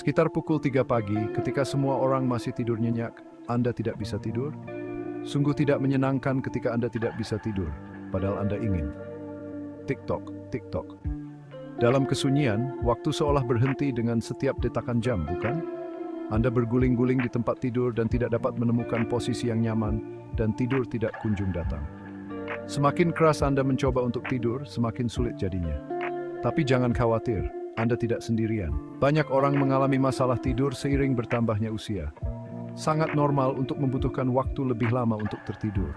Sekitar pukul 3 pagi, ketika semua orang masih tidur nyenyak, Anda tidak bisa tidur? Sungguh tidak menyenangkan ketika Anda tidak bisa tidur, padahal Anda ingin. TikTok, TikTok. Dalam kesunyian, waktu seolah berhenti dengan setiap detakan jam, bukan? Anda berguling-guling di tempat tidur dan tidak dapat menemukan posisi yang nyaman, dan tidur tidak kunjung datang. Semakin keras Anda mencoba untuk tidur, semakin sulit jadinya. Tapi jangan khawatir, Anda tidak sendirian. Banyak orang mengalami masalah tidur seiring bertambahnya usia. Sangat normal untuk membutuhkan waktu lebih lama untuk tertidur.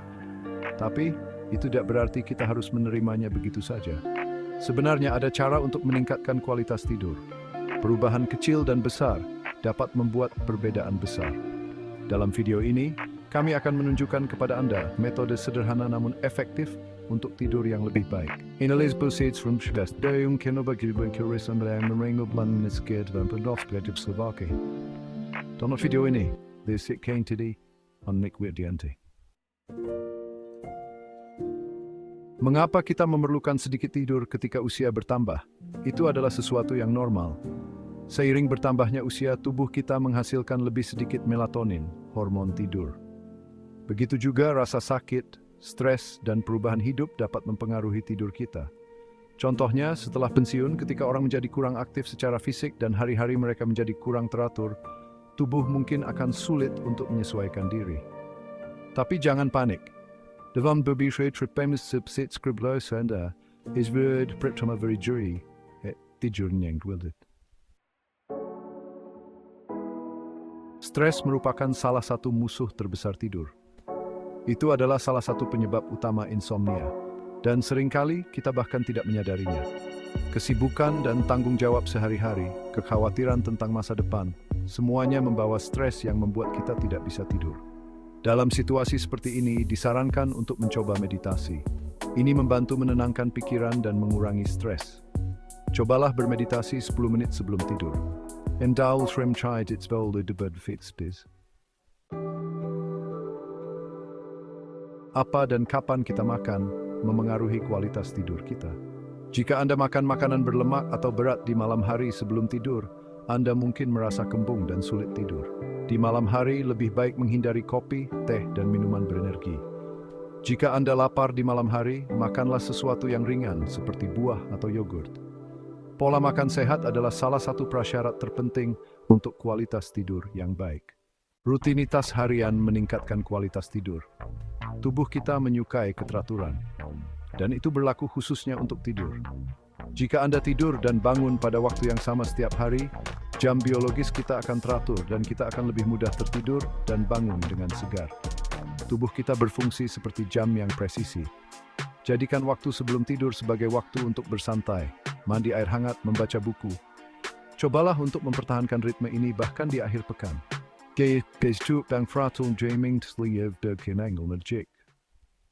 Tapi, itu tidak berarti kita harus menerimanya begitu saja. Sebenarnya ada cara untuk meningkatkan kualitas tidur. Perubahan kecil dan besar dapat membuat perbedaan besar. Dalam video ini, kami akan menunjukkan kepada Anda metode sederhana namun efektif untuk tidur yang lebih baik. Inalise proceeds from stress. Dayung kenoba gilbert kirisan yang merenggut lan nisket dan pedof kreatif Slovaki. Tonton video ini, this it came today on Nick Wirdianti. Mengapa kita memerlukan sedikit tidur ketika usia bertambah? Itu adalah sesuatu yang normal. Seiring bertambahnya usia, tubuh kita menghasilkan lebih sedikit melatonin, hormon tidur. Begitu juga rasa sakit, stres, dan perubahan hidup dapat mempengaruhi tidur kita. Contohnya, setelah pensiun, ketika orang menjadi kurang aktif secara fisik dan hari-hari mereka menjadi kurang teratur, tubuh mungkin akan sulit untuk menyesuaikan diri. Tapi jangan panik. Dalam beberapa tripemis subsit scribbler senda, is word pertama very jury, tidur yang wildet. Stres merupakan salah satu musuh terbesar tidur. Itu adalah salah satu penyebab utama insomnia, dan seringkali kita bahkan tidak menyadarinya. Kesibukan dan tanggung jawab sehari-hari, kekhawatiran tentang masa depan, semuanya membawa stres yang membuat kita tidak bisa tidur. Dalam situasi seperti ini, disarankan untuk mencoba meditasi. Ini membantu menenangkan pikiran dan mengurangi stres. Cobalah bermeditasi 10 menit sebelum tidur. Endal shrem chide its bowl the bird fits biz. Apa dan kapan kita makan memengaruhi kualitas tidur kita. Jika Anda makan makanan berlemak atau berat di malam hari sebelum tidur, Anda mungkin merasa kembung dan sulit tidur. Di malam hari, lebih baik menghindari kopi, teh, dan minuman berenergi. Jika Anda lapar di malam hari, makanlah sesuatu yang ringan seperti buah atau yogurt. Pola makan sehat adalah salah satu prasyarat terpenting untuk kualitas tidur yang baik. Rutinitas harian meningkatkan kualitas tidur. Tubuh kita menyukai keteraturan, dan itu berlaku khususnya untuk tidur. Jika Anda tidur dan bangun pada waktu yang sama setiap hari, jam biologis kita akan teratur dan kita akan lebih mudah tertidur dan bangun dengan segar. Tubuh kita berfungsi seperti jam yang presisi. Jadikan waktu sebelum tidur sebagai waktu untuk bersantai, mandi air hangat, membaca buku. Cobalah untuk mempertahankan ritme ini bahkan di akhir pekan.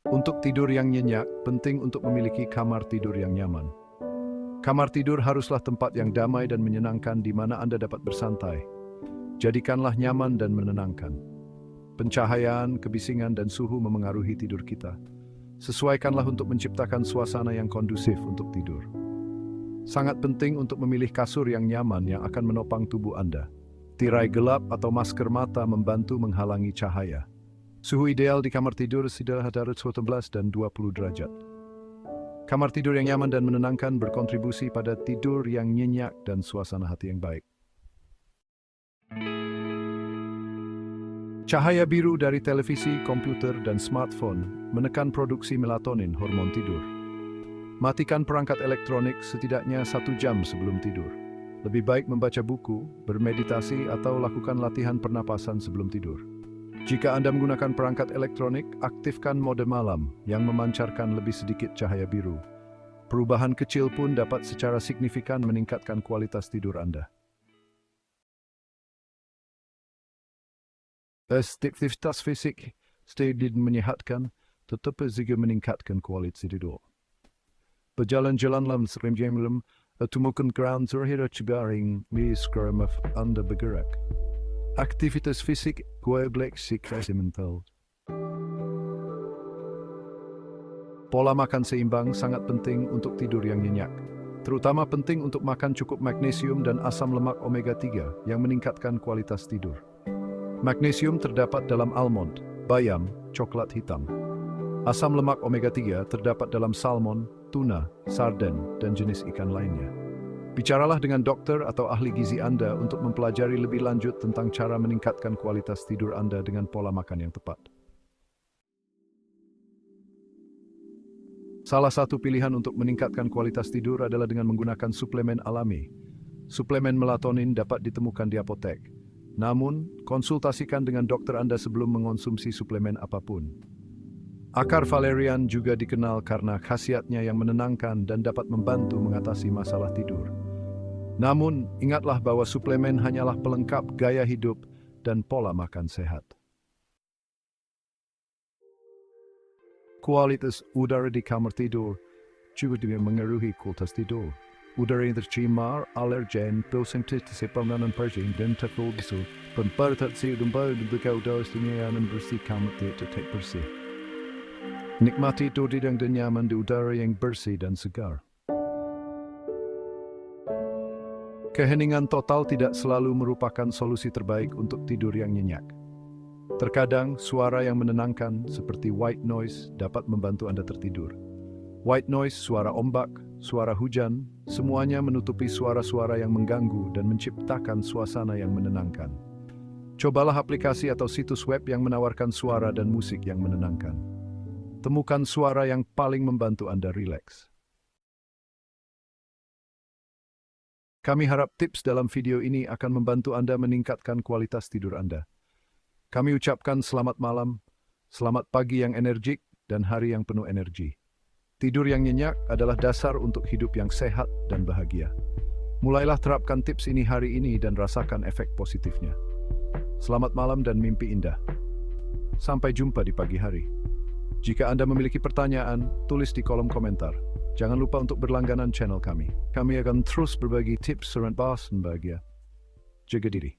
Untuk tidur yang nyenyak, penting untuk memiliki kamar tidur yang nyaman. Kamar tidur haruslah tempat yang damai dan menyenangkan di mana Anda dapat bersantai. Jadikanlah nyaman dan menenangkan. Pencahayaan, kebisingan, dan suhu memengaruhi tidur kita. Sesuaikanlah untuk menciptakan suasana yang kondusif untuk tidur. Sangat penting untuk memilih kasur yang nyaman yang akan menopang tubuh Anda. Tirai gelap atau masker mata membantu menghalangi cahaya. Suhu ideal di kamar tidur antara 19 dan 20 derajat. Kamar tidur yang nyaman dan menenangkan berkontribusi pada tidur yang nyenyak dan suasana hati yang baik. Cahaya biru dari televisi, komputer, dan smartphone menekan produksi melatonin, hormon tidur. Matikan perangkat elektronik setidaknya 1 jam sebelum tidur. Lebih baik membaca buku, bermeditasi, atau lakukan latihan pernapasan sebelum tidur. Jika Anda menggunakan perangkat elektronik, aktifkan mode malam yang memancarkan lebih sedikit cahaya biru. Perubahan kecil pun dapat secara signifikan meningkatkan kualitas tidur Anda. Aktivitas fisik selain menyehatkan, tetapi juga meningkatkan kualitas tidur. Berjalan-jalan dalam sering jam temukan ground terhadap cibaring sekarang Anda bergerak. Aktivitas fisik kuablek psikologi mental. Pola makan seimbang sangat penting untuk tidur yang nyenyak. Terutama penting untuk makan cukup magnesium dan asam lemak omega 3 yang meningkatkan kualitas tidur. Magnesium terdapat dalam almond, bayam, coklat hitam. Asam lemak omega 3 terdapat dalam salmon, tuna, sarden, dan jenis ikan lainnya. Bicaralah dengan dokter atau ahli gizi Anda untuk mempelajari lebih lanjut tentang cara meningkatkan kualitas tidur Anda dengan pola makan yang tepat. Salah satu pilihan untuk meningkatkan kualitas tidur adalah dengan menggunakan suplemen alami. Suplemen melatonin dapat ditemukan di apotek. Namun, konsultasikan dengan dokter Anda sebelum mengonsumsi suplemen apapun. Akar valerian juga dikenal karena khasiatnya yang menenangkan dan dapat membantu mengatasi masalah tidur. Namun, ingatlah bahwa suplemen hanyalah pelengkap gaya hidup dan pola makan sehat. Kualitas udara di kamar tidur juga mengaruhi kualitas tidur. Udara yang tercemar, alergen, bersensitif pengenalan perjing dan terkondisi membatasi udara udara yang bersih kamar tidur tetap bersih. Nikmati tidur yang nyaman di udara yang bersih dan segar. Keheningan total tidak selalu merupakan solusi terbaik untuk tidur yang nyenyak. Terkadang, suara yang menenangkan seperti white noise dapat membantu Anda tertidur. White noise, suara ombak, suara hujan, semuanya menutupi suara-suara yang mengganggu dan menciptakan suasana yang menenangkan. Cobalah aplikasi atau situs web yang menawarkan suara dan musik yang menenangkan. Temukan suara yang paling membantu Anda rileks. Kami harap tips dalam video ini akan membantu Anda meningkatkan kualitas tidur Anda. Kami ucapkan selamat malam, selamat pagi yang energik, dan hari yang penuh energi. Tidur yang nyenyak adalah dasar untuk hidup yang sehat dan bahagia. Mulailah terapkan tips ini hari ini dan rasakan efek positifnya. Selamat malam dan mimpi indah. Sampai jumpa di pagi hari. Jika Anda memiliki pertanyaan, tulis di kolom komentar. Jangan lupa untuk berlangganan channel kami. Kami akan terus berbagi tips saran bahasan bahagia. Jaga diri.